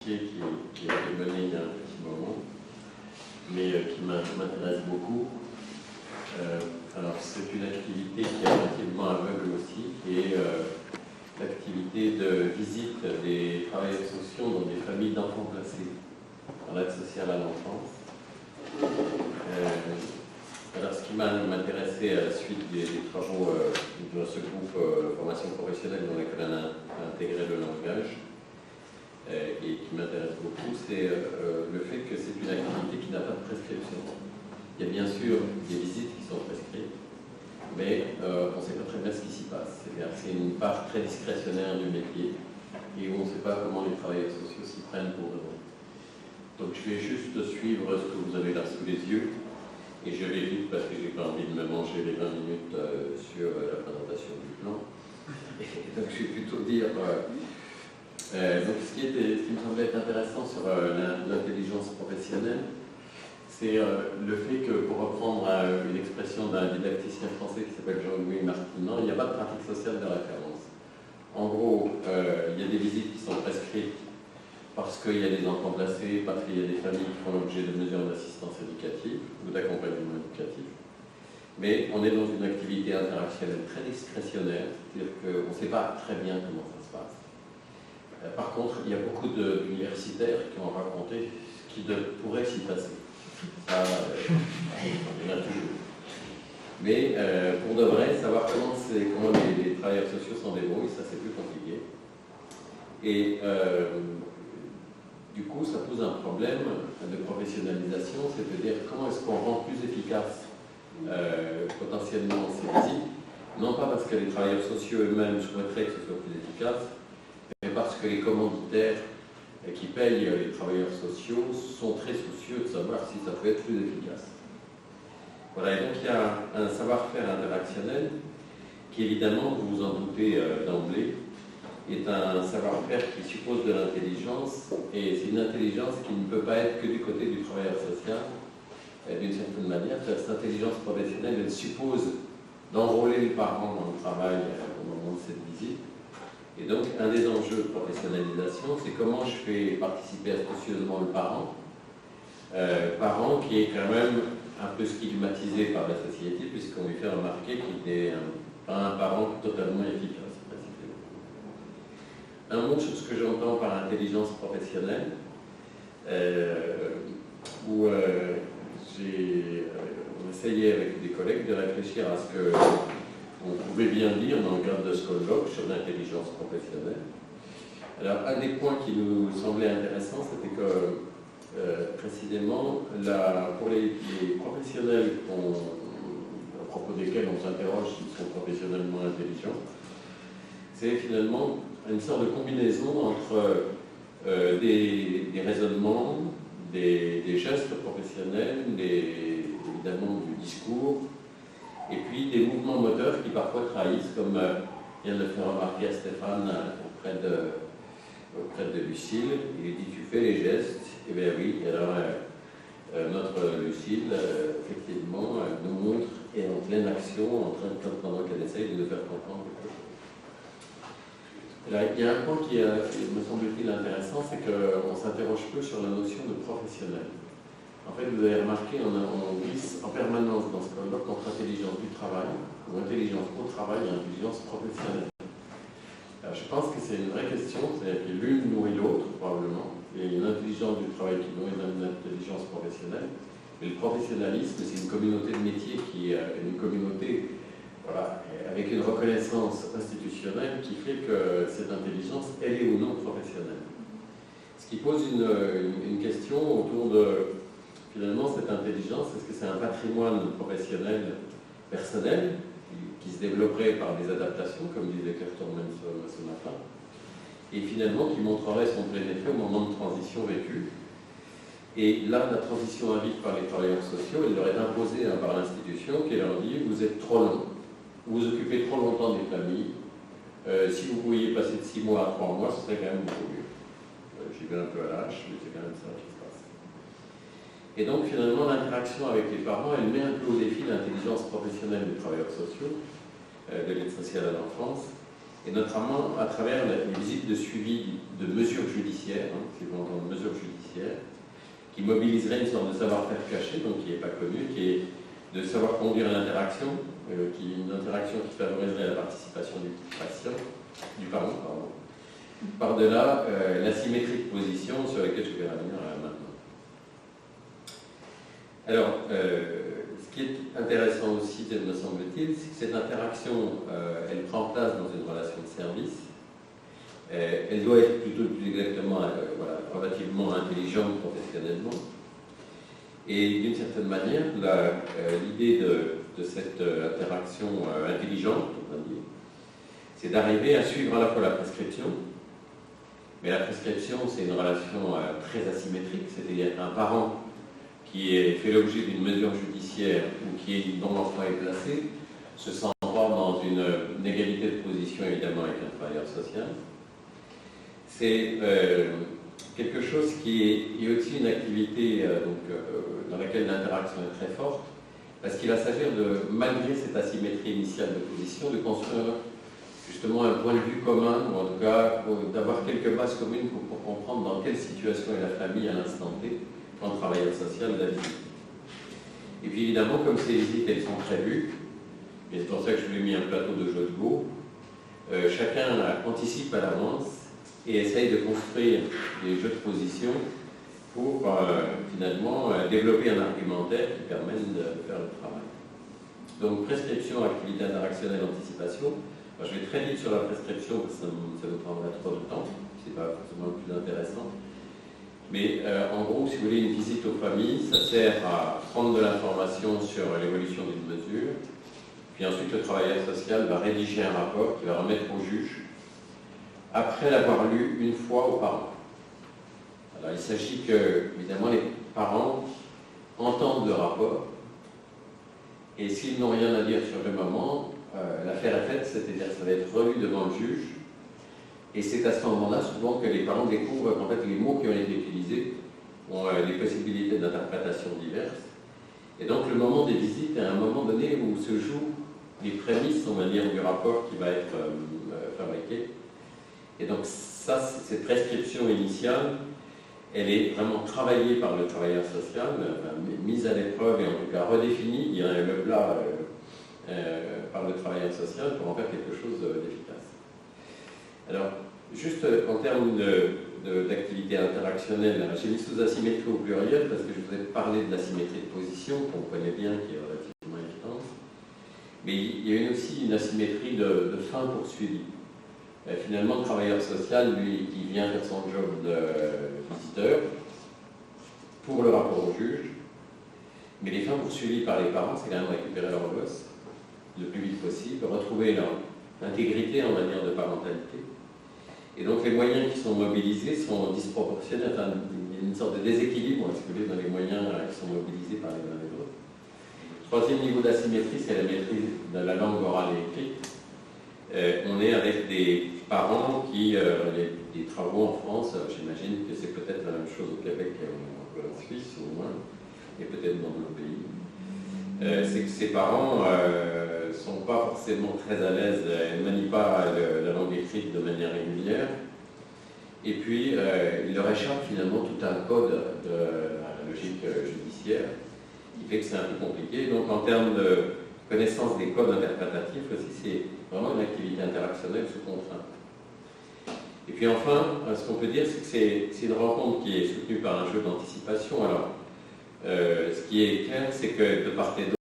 qui a été menée il y a un petit moment, mais qui m'intéresse beaucoup. Alors c'est une activité qui est relativement aveugle aussi, qui est l'activité de visite des travailleurs sociaux dans des familles d'enfants placés dans l'aide sociale à l'enfance. Alors ce qui m'a intéressé à la suite des travaux de ce groupe formation professionnelle dans lequel on a intégré le langage, et qui m'intéresse beaucoup, c'est le fait que c'est une activité qui n'a pas de prescription. Il y a bien sûr des visites qui sont prescrites, mais on ne sait pas très bien ce qui s'y passe. C'est une part très discrétionnaire du métier et où on ne sait pas comment les travailleurs sociaux s'y prennent pour de bon. Donc je vais juste suivre ce que vous avez là sous les yeux et je vais vite parce que je n'ai pas envie de me manger les 20 minutes sur la présentation du plan. Et donc je vais plutôt dire... donc ce qui me semblait être intéressant sur l'intelligence professionnelle, c'est le fait que, pour reprendre une expression d'un didacticien français qui s'appelle Jean-Louis Martinan, il n'y a pas de pratique sociale de référence. En gros, il y a des visites qui sont prescrites parce qu'il y a des enfants placés, parce qu'il y a des familles qui font l'objet de mesures d'assistance éducative ou d'accompagnement éducatif. Mais on est dans une activité interactionnelle très discrétionnaire, c'est-à-dire qu'on ne sait pas très bien comment ça se passe. Par contre, il y a beaucoup d'universitaires qui ont raconté ce qui pourrait s'y passer. Ça, il y en a toujours. Mais pour de vrai, savoir comment les travailleurs sociaux s'en débrouillent, ça c'est plus compliqué. Et du coup, ça pose un problème de professionnalisation, c'est-à-dire comment est-ce qu'on rend plus efficace potentiellement ces visites, non pas parce que les travailleurs sociaux eux-mêmes souhaiteraient que ce soit plus efficace, mais parce que les commanditaires qui payent les travailleurs sociaux sont très soucieux de savoir si ça peut être plus efficace. Voilà, et donc il y a un savoir-faire interactionnel qui, évidemment, vous vous en doutez d'emblée, est un savoir-faire qui suppose de l'intelligence, et c'est une intelligence qui ne peut pas être que du côté du travailleur social, d'une certaine manière. Cette intelligence professionnelle, elle suppose d'enrôler les parents dans le travail au moment de cette visite. Et donc, un des enjeux de professionnalisation, c'est comment je fais participer astucieusement le parent, parent qui est quand même un peu stigmatisé par la société, puisqu'on lui fait remarquer qu'il n'est pas un parent totalement efficace. Un mot sur ce que j'entends par intelligence professionnelle, où j'ai essayé avec des collègues de réfléchir à ce que on pouvait bien dire dans le cadre de ce colloque sur l'intelligence professionnelle. Alors, un des points qui nous semblait intéressant, c'était que, précisément, pour les professionnels à propos desquels on s'interroge s'ils sont professionnellement intelligents, c'est finalement une sorte de combinaison entre des raisonnements, des gestes professionnels, évidemment du discours, et puis des mouvements moteurs qui parfois trahissent, comme vient de le faire remarquer à Stéphane auprès de Lucille. Il dit: tu fais les gestes. Eh bien oui, alors notre Lucille, effectivement, nous montre, est en pleine action, pendant qu'elle essaye de nous faire comprendre quelque chose. Alors, il y a un point qui me semble-t-il intéressant, c'est qu'on s'interroge peu sur la notion de professionnel. En fait, vous avez remarqué, on glisse en permanence dans ce colloque entre intelligence du travail, ou intelligence au travail et intelligence professionnelle. Alors, je pense que c'est une vraie question, c'est-à-dire que l'une nourrit l'autre, probablement. Il y a une intelligence du travail qui nourrit une intelligence professionnelle. Mais le professionnalisme, c'est une communauté de métiers qui est une communauté, voilà, avec une reconnaissance institutionnelle qui fait que cette intelligence, elle est ou non professionnelle. Ce qui pose une question autour de... Finalement, cette intelligence, est-ce que c'est un patrimoine professionnel personnel qui se développerait par des adaptations, comme disait Kertorman ce matin, et finalement qui montrerait son plein effet au moment de transition vécue. Et là, la transition induite par les travailleurs sociaux, elle leur est imposée par l'institution qui leur dit: vous êtes trop long, vous vous occupez trop longtemps des familles, si vous pouviez passer de 6 mois à 3 mois, ce serait quand même beaucoup mieux. J'y vais un peu à l'âge, mais c'est quand même ça qui se passe. Et donc, finalement, l'interaction avec les parents, elle met un peu au défi l'intelligence professionnelle des travailleurs sociaux, de l'aide sociale à l'enfance. et notamment à travers les visites de suivi de mesures judiciaires, si vous entendez mesures judiciaires, qui mobiliserait une sorte de savoir-faire caché, donc qui n'est pas connu, qui est de savoir conduire l'interaction, une interaction qui favoriserait la participation du patient, du parent, pardon. Par-delà l'asymétrie de position sur laquelle je vais revenir maintenant. Alors, ce qui est intéressant aussi, me semble-t-il, c'est que cette interaction, elle prend place dans une relation de service. Elle doit être plutôt plus exactement relativement intelligente professionnellement. Et d'une certaine manière, l'idée de cette interaction intelligente, on va dire, c'est d'arriver à suivre à la fois la prescription, mais la prescription, c'est une relation très asymétrique, c'est-à-dire qu'un parent qui fait l'objet d'une mesure judiciaire ou dont l'enfant est placé se sent pas dans une égalité de position, évidemment, avec un travailleur social. C'est quelque chose qui est aussi une activité dans laquelle l'interaction est très forte, parce qu'il va s'agir de, malgré cette asymétrie initiale de position, de construire justement un point de vue commun, ou en tout cas d'avoir quelques bases communes pour comprendre dans quelle situation est la famille à l'instant T, quand le travailleur social la visite. Et puis évidemment, comme ces visites elles sont prévues, et c'est pour ça que je vous ai mis un plateau de jeux de Go, chacun anticipe à l'avance et essaye de construire des jeux de position pour finalement développer un argumentaire qui permette de faire le travail. Donc prescription, activité interactionnelle, anticipation. Alors, je vais très vite sur la prescription parce que ça nous prendrait trop de temps, c'est pas forcément le plus intéressant. Mais en gros, si vous voulez, une visite aux familles, ça sert à prendre de l'information sur l'évolution d'une mesure, puis ensuite le travailleur social va rédiger un rapport qu'il va remettre au juge après l'avoir lu une fois aux parents. Alors il s'agit que, évidemment, les parents entendent le rapport, et s'ils n'ont rien à dire sur le moment, l'affaire est faite, c'est-à-dire que ça va être relu devant le juge, et c'est à ce moment-là souvent que les parents découvrent qu'en fait les mots qui ont été utilisés ont des possibilités d'interprétation diverses. Et donc le moment des visites est un moment donné où se jouent les prémices, on va dire, du rapport qui va être fabriqué. Et donc ça, cette prescription initiale, elle est vraiment travaillée par le travailleur social, mise à l'épreuve et en tout cas redéfinie, il y a le plat par le travailleur social pour en faire quelque chose d'efficace. Alors, juste en termes d'activité interactionnelle, j'ai mis sous asymétrie au pluriel parce que je vous ai parlé de l'asymétrie de position, qu'on connaît bien, qui est relativement évidente. Mais il y a aussi une asymétrie de fin poursuivie. Finalement, le travailleur social, lui, il vient faire son job de visiteur pour le rapport au juge, mais les fins poursuivies par les parents, c'est quand même récupérer leur gosse le plus vite possible, retrouver l'intégrité, on va dire, de parentalité. Et donc les moyens qui sont mobilisés sont disproportionnés, enfin, il y a une sorte de déséquilibre, si vous voulez, dans les moyens qui sont mobilisés par les uns et les autres. Troisième niveau d'asymétrie, c'est la maîtrise de la langue orale et écrite. On est avec des parents qui, des travaux en France, j'imagine que c'est peut-être la même chose au Québec qu'en Suisse au moins, et peut-être dans d'autres pays. C'est que ces parents ne sont pas forcément très à l'aise, ne manient pas la langue écrite de manière régulière, et puis il leur échappe finalement tout un code de la logique judiciaire, qui fait que c'est un peu compliqué. Donc en termes de connaissance des codes interprétatifs aussi, c'est vraiment une activité interactionnelle sous contrainte. Et puis enfin, ce qu'on peut dire, c'est que c'est une rencontre qui est soutenue par un jeu d'anticipation. Alors, ce qui est clair, c'est que de part et d'autre,